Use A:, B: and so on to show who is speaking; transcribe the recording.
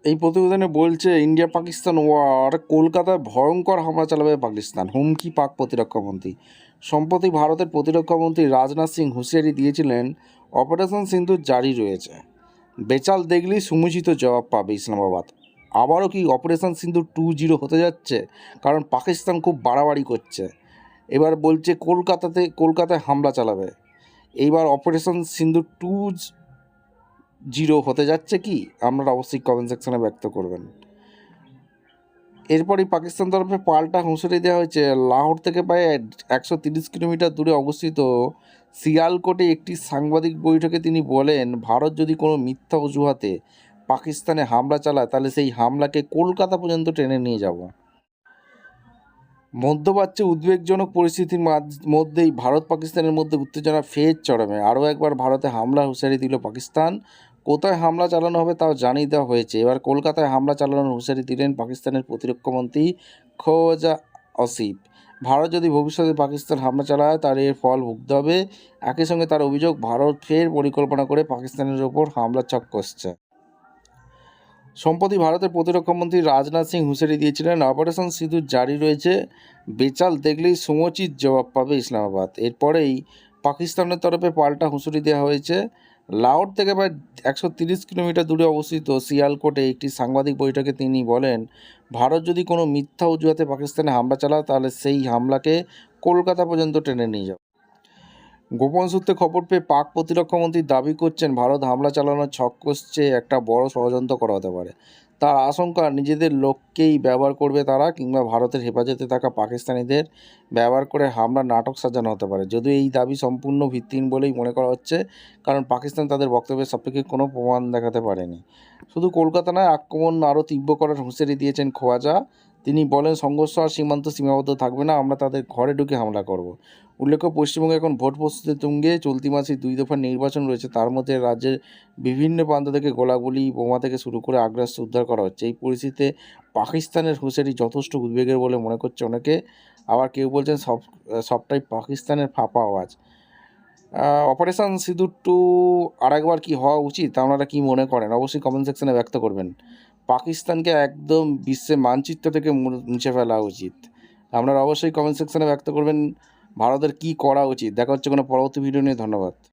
A: এই প্রতিবেদনে বলছে ইন্ডিয়া পাকিস্তান ওয়ার, কলকাতায় ভয়ঙ্কর হামলা চালাবে পাকিস্তান, হুমকি পাক প্রতিরক্ষামন্ত্রী। সম্প্রতি ভারতের প্রতিরক্ষামন্ত্রী রাজনাথ সিং হুঁশিয়ারি দিয়েছিলেন অপারেশন সিন্দুর জারি রয়েছে, বেচাল দেখলেই সমুচিত জবাব পাবে ইসলামাবাদ। আবারও কি অপারেশন সিন্দুর 2.0 হতে যাচ্ছে? কারণ পাকিস্তান খুব বাড়াবাড়ি করছে। এবার বলছে কলকাতায় হামলা চালাবে। এইবার অপারেশন সিন্দুর 2.0 হতে যাচ্ছে কি? আপনারা অবশ্যই কমেন্ট সেকশনে ব্যক্ত করবেন। এরপরই পাকিস্তান তরফে পাল্টা হুঁশিয়ারি দেওয়া হয়েছে। লাহোর থেকে প্রায় 130 কিলোমিটার দূরে অবস্থিত সিয়ালকোটে একটি সাংবাদিক বৈঠকে তিনি বলেন, ভারত যদি কোনো মিথ্যা অজুহাতে পাকিস্তানে হামলা চালায় তাহলে সেই হামলাকে কলকাতা পর্যন্ত টেনে নিয়ে যাব। মধ্যপ্রাচ্যে উদ্বেগজনক পরিস্থিতির মধ্যেই ভারত পাকিস্তানের মধ্যে উত্তেজনা ফের চরমে। আরও একবার ভারতে হামলা হুঁশিয়ারি দিল পাকিস্তান। কোথায় হামলা চালানো হবে তাও জানিয়ে দেওয়া হয়েছে। এবার কলকাতায় হামলা চালানোর হুঁশিয়ারি দিলেন পাকিস্তানের প্রতিরক্ষামন্ত্রী খোয়াজা আসিফ। ভারত যদি ভবিষ্যতে পাকিস্তান হামলা চালায় তার এর ফল ভুগতে হবে। একই সঙ্গে তার অভিযোগ, ভারত ফের পরিকল্পনা করে পাকিস্তানের ওপর হামলা ছক কষছে। সম্প্রতি ভারতের প্রতিরক্ষামন্ত্রী রাজনাথ সিং হুঁশিয়ারি দিয়েছিলেন, অপারেশন সিঁদুর জারি রয়েছে, বেচাল দেখলেই সমুচিত জবাব পাবে ইসলামাবাদ। এরপরেই পাকিস্তানের তরফে পাল্টা হুঁশিয়ারি দেওয়া হয়েছে। লাহোর থেকে প্রায় 130 কিলোমিটার দূরে অবস্থিত সিয়ালকোটে একটি সাংবাদিক বৈঠকে তিনি বলেন, ভারত যদি কোনো মিথ্যা অজুহাতে পাকিস্তানে হামলা চালায় তাহলে সেই হামলাকে কলকাতা পর্যন্ত টেনে নিয়ে যাবে। গোপন সূত্রে খবর পেয়ে পাক প্রতিরক্ষামন্ত্রী দাবি করছেন, ভারত হামলা চালানোর ছক কষছে, একটা বড় ষড়যন্ত্র করা হতে পারে। তার আশঙ্কা, নিজেদের লোককেই ব্যবহার করবে তারা, কিংবা ভারতের হেফাজতে থাকা পাকিস্তানিদের ব্যবহার করে হামলার নাটক সাজানো হতে পারে। যদিও এই দাবি সম্পূর্ণ ভিত্তিহীন বলেই মনে করা হচ্ছে, কারণ পাকিস্তান তাদের বক্তব্যের সাপেক্ষে কোনো প্রমাণ দেখাতে পারেনি। শুধু কলকাতা নয়, আক্রমণ আরও তীব্র করার হুঁশিয়ারি দিয়েছেন খোয়াজা। তিনি বলেন, সংঘর্ষ আর সীমাবদ্ধ থাকবে না, আমরা তাদের ঘরে ঢুকে হামলা করব। উল্লেখ্য, পশ্চিমবঙ্গে এখন ভোট প্রস্তুতি তুঙ্গে। চলতি মাসে 2 দফার নির্বাচন রয়েছে। তার মধ্যে রাজ্যের বিভিন্ন প্রান্ত থেকে গোলাগুলি, বোমা থেকে শুরু করে আগ্রাস্ত্র উদ্ধার করা হচ্ছে। এই পরিস্থিতিতে পাকিস্তানের হুঁশিয়ারি যথেষ্ট উদ্বেগের বলে মনে করছে অনেকে। আবার কেউ বলছেন সবটাই পাকিস্তানের ফাঁপা আওয়াজ। অপারেশন সিঁদুর 2 আরেকবার কি হওয়া উচিত? আপনারা কি মনে করেন? অবশ্যই কমেন্ট সেকশনে ব্যক্ত করবেন। পাকিস্তানকে একদম বিশ্বের মানচিত্র থেকে মুছে ফেলা উচিত। আপনারা অবশ্যই কমেন্ট সেকশনে ব্যক্ত করবেন ভারতের কী করা উচিত। দেখা হচ্ছে কোনো পরবর্তী ভিডিও নিয়ে। ধন্যবাদ।